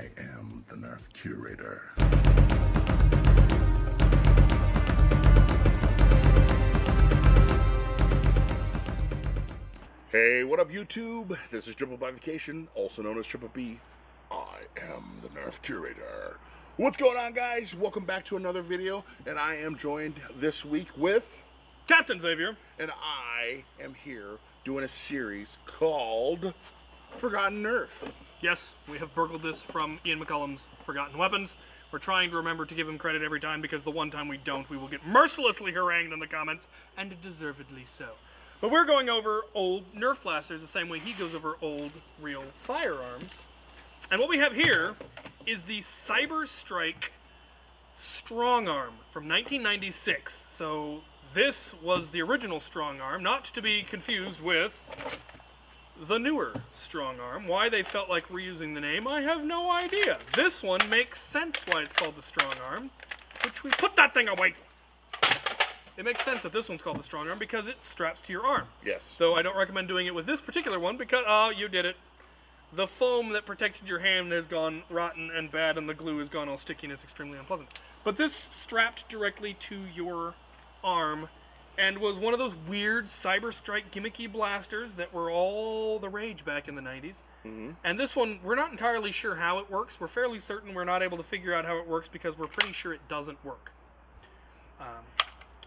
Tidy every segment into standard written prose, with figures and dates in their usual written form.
I am the Nerf curator. Hey, what up YouTube? This is Triple by Vacation, also known as Triple B. I am the Nerf curator. What's going on, guys? Welcome back to another video, and I am joined this week with Captain Xavier. And I am here doing a series called Forgotten Nerf. Yes, we have burgled this from Ian McCullum's Forgotten Weapons. We're trying to remember to give him credit every time, because the one time we don't, we will get mercilessly harangued in the comments, and deservedly so. But we're going over old Nerf blasters the same way he goes over old, real firearms. And what we have here is the Cyber Strike Strongarm from 1996. So this was the original Strongarm, not to be confused with the newer Strongarm. Why they felt like reusing the name, I have no idea. This one makes sense why it's called the Strongarm, which we put that thing away. It makes sense that this one's called the Strongarm because it straps to your arm. Yes. Though I don't recommend doing it with this particular one because, oh, you did it. The foam that protected your hand has gone rotten and bad, and the glue has gone all sticky and it's extremely unpleasant. But this strapped directly to your arm and was one of those weird Cyber Strike gimmicky blasters that were all the rage back in the 90s. Mm-hmm. And this one, we're not entirely sure how it works. We're fairly certain we're not able to figure out how it works because we're pretty sure it doesn't work.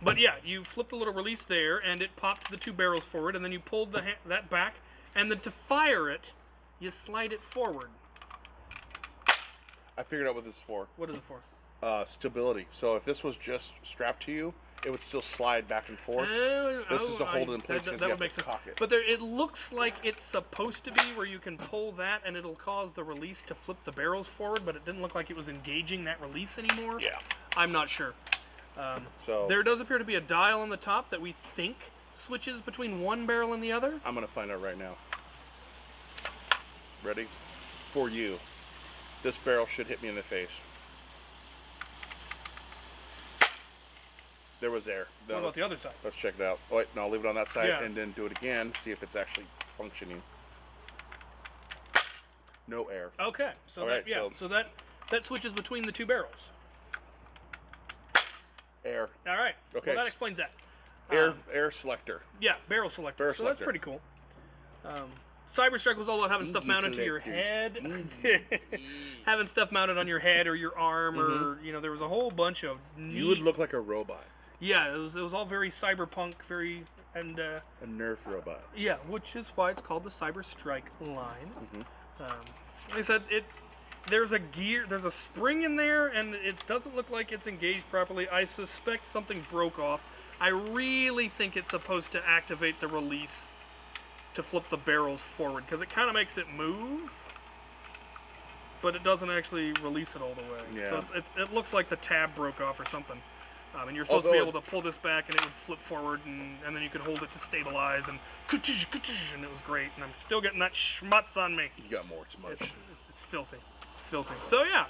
But yeah, you flip the little release there, and it popped the two barrels forward, and then you pulled that back, and then to fire it, you slide it forward. I figured out what this is for. What is it for? Stability. So if this was just strapped to you, it would still slide back and forth. This is to hold it in place because you have to cock it. But there, it looks like it's supposed to be where you can pull that and it'll cause the release to flip the barrels forward, but it didn't look like it was engaging that release anymore. Yeah. I'm not sure. So there does appear to be a dial on the top that we think switches between one barrel and the other. I'm going to find out right now. Ready? For you. This barrel should hit me in the face. There was air. What about the other side? Let's check it out. Oh, wait, no, I'll leave it on that side Yeah. and then do it again, see if it's actually functioning. No air. Okay, so All right, so that switches between the two barrels. Air. All right. Okay. Well, that explains that. Air selector. Yeah, barrel selector. Barrel so selector. That's pretty cool. Cyber Strike was all about having stuff mounted to your head, having stuff mounted on your head or your arm, or there was a whole bunch of neat... You would look like a robot. Yeah, it was all very cyberpunk, very a Nerf robot. Yeah, which is why it's called the Cyber Strike line. Like I said, there's a spring in there, and it doesn't look like it's engaged properly. I suspect something broke off. I really think it's supposed to activate the release to flip the barrels forward, because it kind of makes it move, but it doesn't actually release it all the way. Yeah. So it looks like the tab broke off or something. And you're supposed to be able to pull this back, and it would flip forward, and then you could hold it to stabilize, and it was great. And I'm still getting that schmutz on me. You got more smudge. It's filthy. Filthy. So yeah.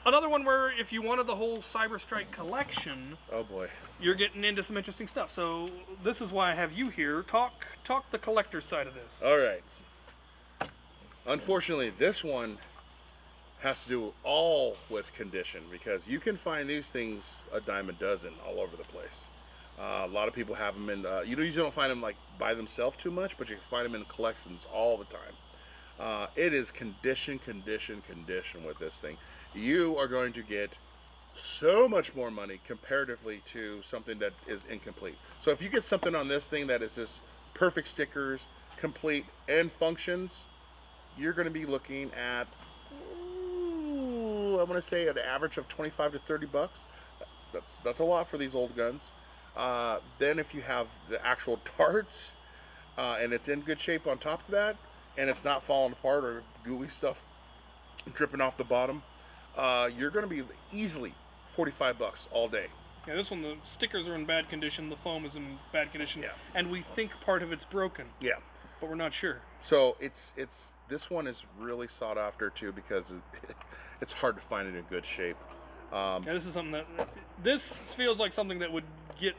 Another one where if you wanted the whole Cyber Strike collection, oh boy, you're getting into some interesting stuff. So this is why I have you here. Talk the collector side of this. All right. Unfortunately, this one has to do all with condition, because you can find these things a dime a dozen all over the place. A lot of people have them in, you usually don't find them like by themselves too much, but you can find them in collections all the time. It is condition with this thing. You are going to get so much more money comparatively to something that is incomplete. So if you get something on this thing that is just perfect stickers, complete, and functions, you're going to be looking at, I want to say an average of 25 to 30 bucks. That's a lot for these old guns. Then if you have the actual darts, and it's in good shape on top of that, and it's not falling apart or gooey stuff dripping off the bottom, you're going to be easily 45 bucks all day. Yeah, this one, the stickers are in bad condition, the foam is in bad condition, yeah, and we think part of it's broken. Yeah. But we're not sure. So this one is really sought after too, because it's hard to find it in good shape. Yeah, this is something this feels like something that would get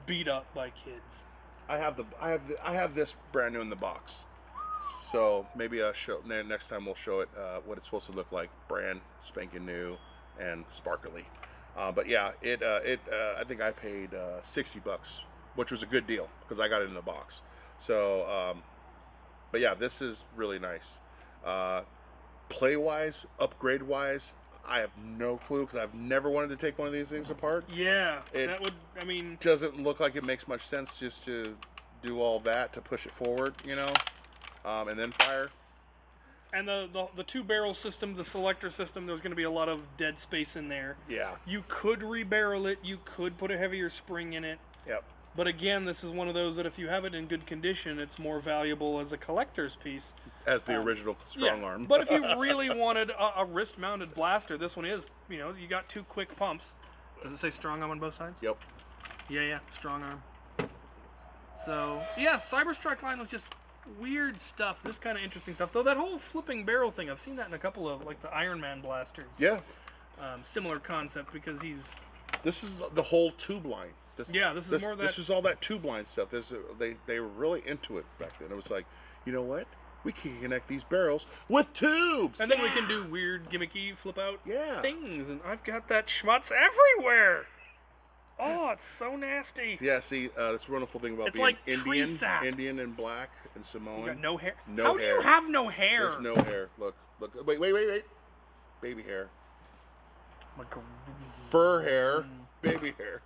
beat up by kids. I have this brand new in the box. So maybe next time we'll show it what it's supposed to look like, brand spanking new and sparkly. But yeah, I think I paid $60, which was a good deal because I got it in the box. So, but yeah, this is really nice. Play wise, upgrade wise, I have no clue because I've never wanted to take one of these things apart. Yeah, It that would. I mean, doesn't look like it makes much sense just to do all that to push it forward, and then fire. and the two barrel system, the selector system, there's going to be a lot of dead space in there. Yeah. You could rebarrel it. You could put a heavier spring in it. Yep. But again, this is one of those that if you have it in good condition, it's more valuable as a collector's piece. As the original Strongarm. But if you really wanted a wrist-mounted blaster, this one is. You got two quick pumps. Does it say Strongarm on both sides? Yep. Yeah, Strongarm. So, yeah, Cyberstrike line was just weird stuff. This kind of interesting stuff. Though that whole flipping barrel thing, I've seen that in a couple of, like, the Iron Man blasters. Yeah. Similar concept because he's... This is the whole tube line. This is more that... This is all that tube line stuff. They were really into it back then. It was like, you know what? We can connect these barrels with tubes. And then we can do weird, gimmicky, flip-out things. And I've got that schmutz everywhere. Oh, it's so nasty. Yeah, see, that's the wonderful thing about it's being like Indian and black and Samoan. You got no hair. No How hair. do you have no hair? There's no hair. Look. Wait. Baby hair. Like Fur hair. Baby hair.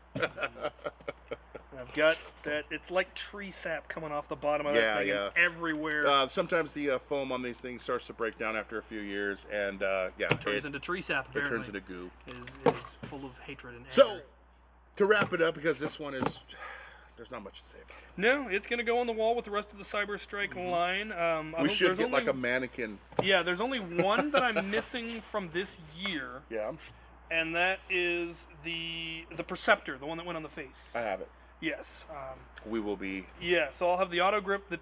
I've got that. It's like tree sap coming off the bottom of that thing and everywhere. Sometimes the foam on these things starts to break down after a few years, and it turns into tree sap. Apparently, it turns into goo. Is full of hatred and anger. So, to wrap it up, because this one is, there's not much to say about it. No, it's going to go on the wall with the rest of the Cyberstrike line. We should get like a mannequin. Yeah, there's only one that I'm missing from this year. Yeah. And that is the Perceptor, the one that went on the face. I have it. Yes. We will be. Yeah, so I'll have the Auto Grip, the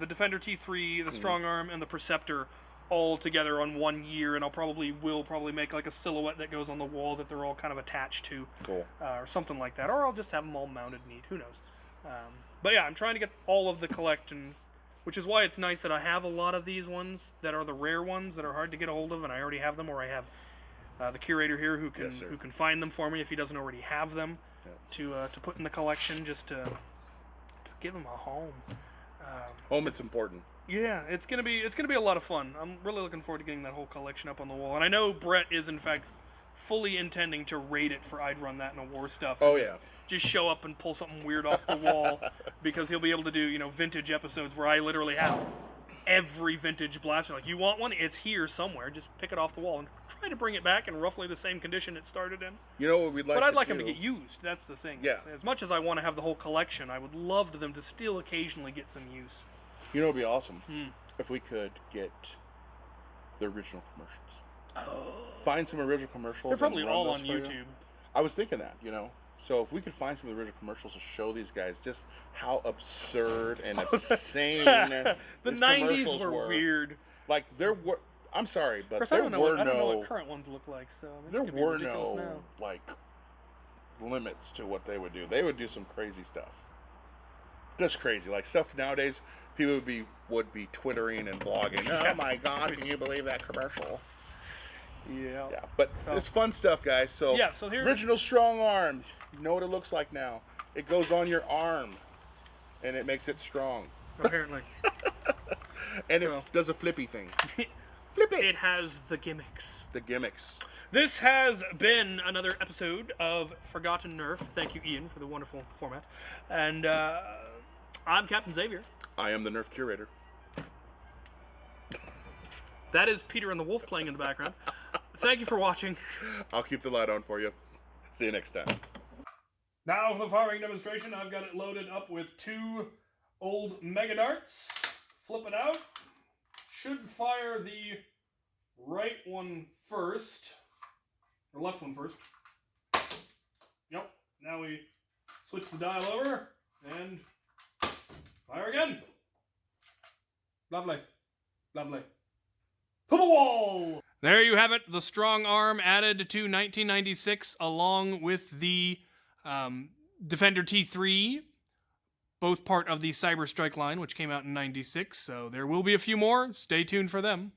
Defender T3, the Strongarm, and the Perceptor all together on 1 year, and will probably make like a silhouette that goes on the wall that they're all kind of attached to. Cool. Or something like that. Or I'll just have them all mounted neat. Who knows? But yeah, I'm trying to get all of the collection, which is why it's nice that I have a lot of these ones that are the rare ones that are hard to get a hold of, and I already have them, or I have the curator here who can find them for me if he doesn't already have them. To put in the collection, just to give him a home. Home is important. Yeah, it's gonna be a lot of fun. I'm really looking forward to getting that whole collection up on the wall. And I know Brett is in fact fully intending to raid it for I'd Run That in a War stuff. Oh yeah. Just show up and pull something weird off the wall because he'll be able to do vintage episodes where I literally have every vintage blaster. Like, you want one? It's here somewhere. Just pick it off the wall and try to bring it back in roughly the same condition it started in. You know what we'd like But I'd like do? them to get used. That's the thing. Yeah. As much as I want to have the whole collection, I would love them to still occasionally get some use. You know what would be awesome? If we could get the original commercials. Oh. Find some original commercials. They're probably and run all those on for you. YouTube. I was thinking that, So if we could find some of the original commercials to show these guys just how absurd and insane the these 90s were weird. Like, I'm sorry, but Of course, there I don't know what current ones look like. So there were no limits to what they would do. They would do some crazy stuff. Just crazy, like stuff nowadays. People would be twittering and blogging. Oh my God! Can you believe that commercial? Yeah. Yeah, but it's fun stuff, guys. So here, original Strongarm. You know what it looks like now. It goes on your arm, and it makes it strong. Apparently. And it does a flippy thing. Flip it. It has the gimmicks. The gimmicks. This has been another episode of Forgotten Nerf. Thank you, Ian, for the wonderful format. And I'm Captain Xavier. I am the Nerf curator. That is Peter and the Wolf playing in the background. Thank you for watching. I'll keep the light on for you. See you next time. Now for the firing demonstration, I've got it loaded up with 2 old Mega Darts. Flip it out. Should fire the right one first. Or left one first. Yep. Now we switch the dial over and fire again. Lovely. Lovely. To the wall! There you have it. The Strongarm added to 1996 along with the Defender T3 both part of the Cyber Strike line, which came out in '96. So there will be a few more. Stay tuned for them.